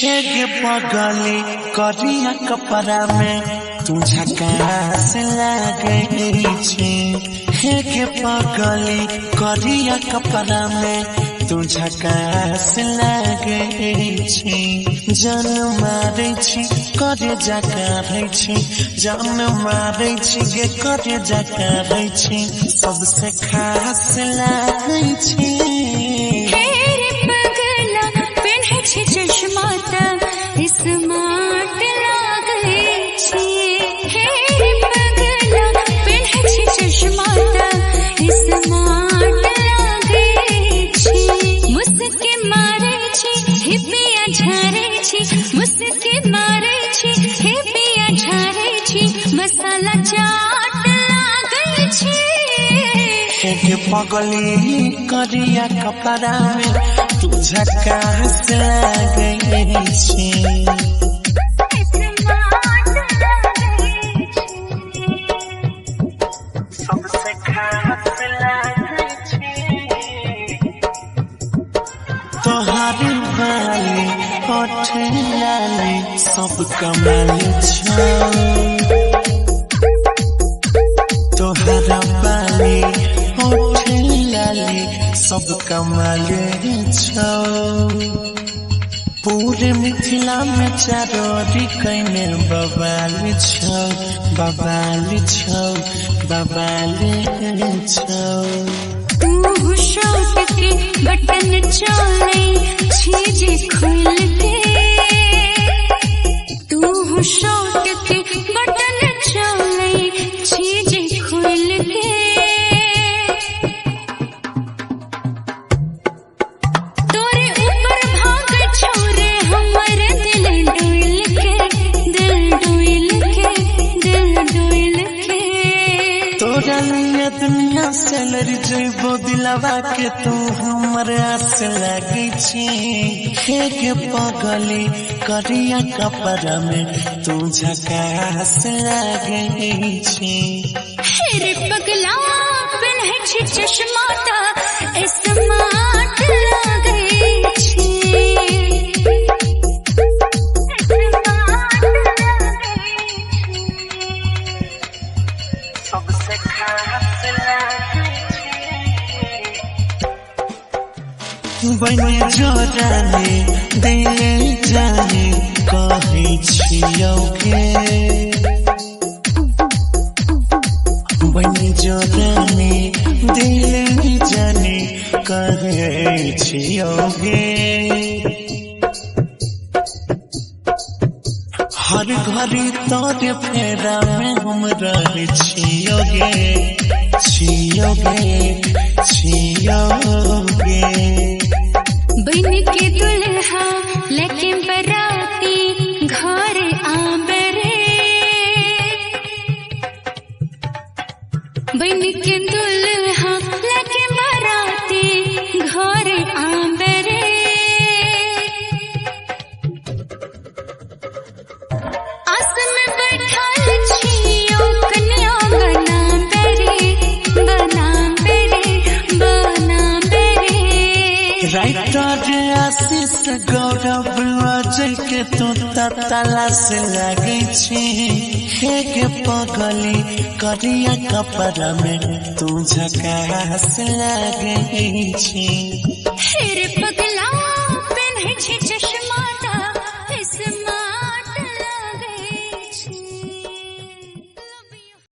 हेगे पगली करिया कपड़ा में तू झकास लागई छी। हेगे पगली करिया कपड़ा में तू झकास लागई छी। जान मारै छी करे जकारै छी, जान मारै छी गे करे जकारै छी, सबसे खास लागई छी। चश्मा स्मार्ट लागै छी। हे पगला पेन्है छी चश्मा स्मार्ट लागै छी। मुस्की मारै छी हिपिया झारै छी, मुस्की मारै छी हिपिया झारै छी, मसाला चाट लागै छी। हेगे पगली करिया कपड़ा में तू झकास लागई छी। सबसे खास लागई छी। तोहारी बाली होठ लाली सब कमाल छौ। तोहरा बाली होठ लाली सब कमाल छौ। पूरे मिथिला में चारोरी कइने बवाल छौ, बवाल छौ, बवाल छौ। तू शर्ट के बटन चले छीजे खुल के, तू शर्ट के बटन चले छीजे खुल के। तोरे ऊपर भाग छोरे हमर दिल डोल के, दिल डोल के, दिल डोल के। तोरा लिए दुनिया से लड़ जइबो दिलवा के तू हमर आस लागई छी। हेगे पगली करिया कपड़ा में तू झकास लागई छी। हेरे पगला पेन्है छी चश्मा स्मार्ट लागै छी। सबसे खास लागई छी। बनी जोरानी दिले जानी कहै छियौ गे, बनी जोरानी दिले जानी कहै छियौ गे। हर घड़ी तोरे फेरा में हम रह छियौ गे, छियौ गे, छियौ गे। बन के दुल्हा लेके बराती घर आबरे, बन के दुल्हा लेके बराती घर आबरे। आस में बैठल छियो कन्या बना बेरे, बना बेरे, बना बेरे। राइटर आशीष गौरव अजय के तू तलाश लागई छी। हेगे पगली करिया कपड़ा में तू झकास लागई छी।